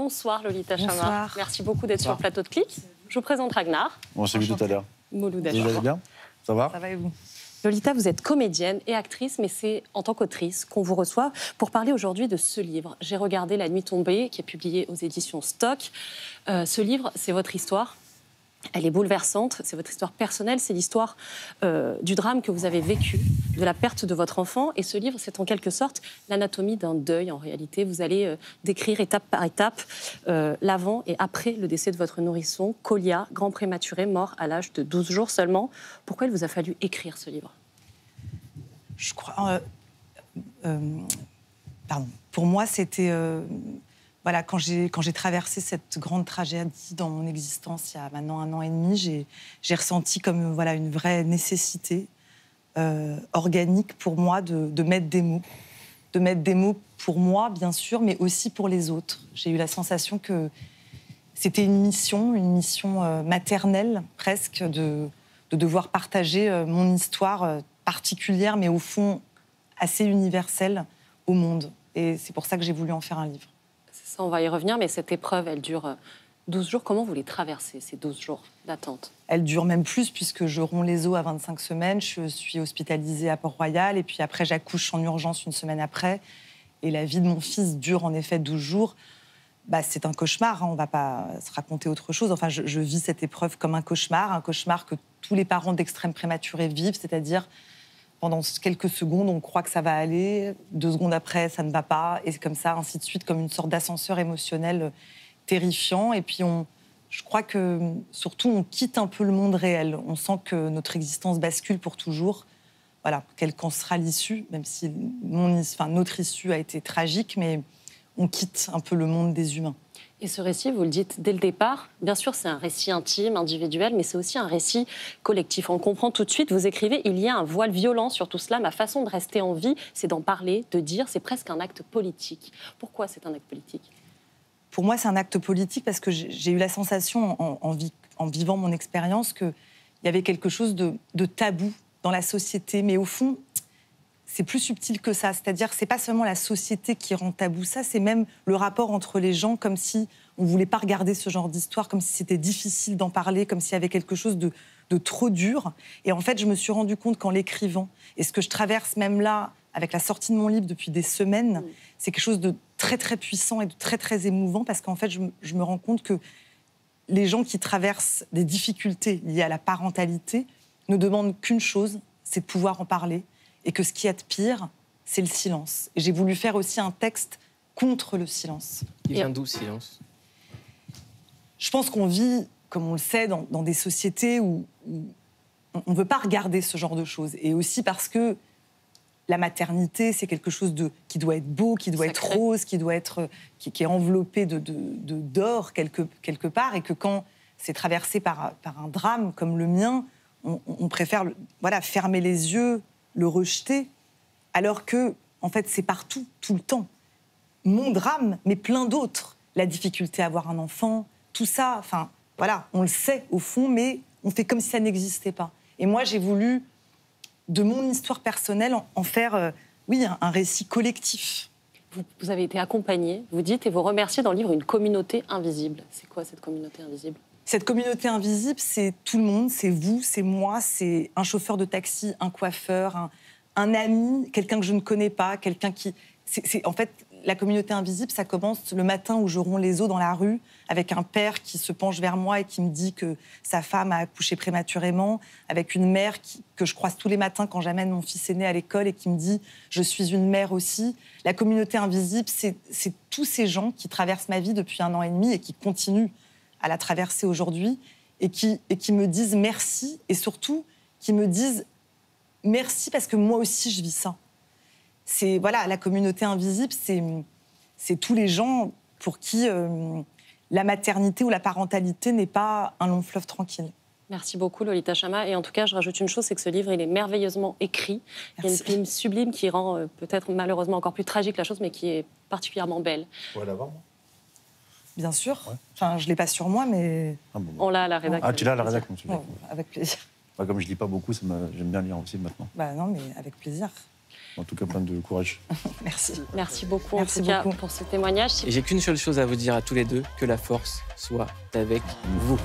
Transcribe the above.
Bonsoir Lolita Chama. Bonsoir. Merci beaucoup d'être sur le plateau de Clic. Je vous présente Ragnar. On s'est vu tout à l'heure. Mouloud Vous allez bien? Ça va? Ça va et vous? Lolita, vous êtes comédienne et actrice, mais c'est en tant qu'autrice qu'on vous reçoit pour parler aujourd'hui de ce livre. J'ai regardé La Nuit tombée, qui est publié aux éditions Stock. Ce livre, c'est votre histoire. Elle est bouleversante, c'est votre histoire personnelle, c'est l'histoire du drame que vous avez vécu, de la perte de votre enfant. Et ce livre, c'est en quelque sorte l'anatomie d'un deuil, en réalité. Vous allez décrire étape par étape l'avant et après le décès de votre nourrisson, Kolia, grand prématuré, mort à l'âge de 12 jours seulement. Pourquoi il vous a fallu écrire ce livre? Je crois... Pour moi, c'était... Voilà, quand j'ai traversé cette grande tragédie dans mon existence, il y a maintenant 1 an et demi, j'ai ressenti comme voilà, une vraie nécessité organique pour moi de mettre des mots. De mettre des mots pour moi, bien sûr, mais aussi pour les autres. J'ai eu la sensation que c'était une mission maternelle, presque, de devoir partager mon histoire particulière, mais au fond assez universelle au monde. Et c'est pour ça que j'ai voulu en faire un livre. Ça, on va y revenir, mais cette épreuve, elle dure 12 jours. Comment vous les traversez, ces 12 jours d'attente? Elle dure même plus, puisque je romps les os à 25 semaines. Je suis hospitalisée à Port-Royal, et puis après, j'accouche en urgence 1 semaine après. Et la vie de mon fils dure en effet 12 jours. Bah, c'est un cauchemar, hein, on ne va pas se raconter autre chose. Enfin, je vis cette épreuve comme un cauchemar que tous les parents d'extrême prématurés vivent, c'est-à-dire... Pendant quelques secondes, on croit que ça va aller. 2 secondes après, ça ne va pas. Et c'est comme ça, ainsi de suite, comme une sorte d'ascenseur émotionnel terrifiant. Et puis, je crois que, surtout, on quitte un peu le monde réel. On sent que notre existence bascule pour toujours. Voilà, quelle qu'en sera l'issue, même si notre issue a été tragique, mais on quitte un peu le monde des humains. Et ce récit, vous le dites dès le départ, bien sûr c'est un récit intime, individuel, mais c'est aussi un récit collectif. On le comprend tout de suite, vous écrivez, il y a un voile violent sur tout cela, ma façon de rester en vie, c'est d'en parler, de dire, c'est presque un acte politique. Pourquoi c'est un acte politique? Pour moi, c'est un acte politique parce que j'ai eu la sensation, en vivant mon expérience, qu'il y avait quelque chose de tabou dans la société. Mais au fond, c'est plus subtil que ça. C'est-à-dire que ce n'est pas seulement la société qui rend tabou ça, c'est même le rapport entre les gens, comme si on ne voulait pas regarder ce genre d'histoire, comme si c'était difficile d'en parler, comme s'il y avait quelque chose de trop dur. Et en fait, je me suis rendu compte qu'en l'écrivant, et ce que je traverse même là, avec la sortie de mon livre depuis des semaines, c'est quelque chose de très, très puissant et de très, très émouvant, parce qu'en fait, je me rends compte que les gens qui traversent des difficultés liées à la parentalité ne demandent qu'une chose, c'est de pouvoir en parler. Et que ce qu'il y a de pire, c'est le silence. Et j'ai voulu faire aussi un texte contre le silence. Il vient d'où, silence? Je pense qu'on vit, comme on le sait, dans des sociétés où on ne veut pas regarder ce genre de choses. Et aussi parce que la maternité, c'est quelque chose qui doit être beau, qui doit être rose, qui est enveloppé d'or quelque part. Et que quand c'est traversé par un drame comme le mien, on préfère fermer les yeux, le rejeter, alors que, en fait, c'est partout, tout le temps. Mon drame, mais plein d'autres. La difficulté à avoir un enfant, tout ça, enfin, voilà, on le sait au fond, mais on fait comme si ça n'existait pas. Et moi, j'ai voulu, de mon histoire personnelle, en faire, un récit collectif. Vous avez été accompagnée, vous dites, et vous remerciez dans le livre une communauté invisible. C'est quoi cette communauté invisible? Cette communauté invisible, c'est tout le monde, c'est vous, c'est moi, c'est un chauffeur de taxi, un coiffeur, un ami, quelqu'un que je ne connais pas, quelqu'un qui... En fait, la communauté invisible, ça commence le matin où je romps les os dans la rue, avec un père qui se penche vers moi et qui me dit que sa femme a accouché prématurément, avec une mère que je croise tous les matins quand j'amène mon fils aîné à l'école et qui me dit « je suis une mère aussi ». La communauté invisible, c'est tous ces gens qui traversent ma vie depuis 1 an et demi et qui continuent à la traverser aujourd'hui, et qui me disent merci, et surtout qui me disent merci parce que moi aussi je vis ça. C'est, voilà, la communauté invisible, c'est tous les gens pour qui la maternité ou la parentalité n'est pas un long fleuve tranquille. Merci beaucoup, Lolita Chama. Et en tout cas, je rajoute une chose, c'est que ce livre, il est merveilleusement écrit. Merci. Il y a une plume sublime qui rend peut-être malheureusement encore plus tragique la chose, mais qui est particulièrement belle. Vous pouvez l'avoir, moi? Bien sûr. Ouais. Enfin, je ne l'ai pas sur moi, mais... On l'a à la rédaction. Ah, tu l'as à la rédaction, Avec plaisir. Comme je ne lis pas beaucoup, j'aime bien lire aussi maintenant. Non, mais avec plaisir. En tout cas, plein de courage. Merci. Merci beaucoup, Merci en tout cas, beaucoup. pour ce témoignage. Et j'ai qu'une seule chose à vous dire à tous les deux, que la force soit avec vous.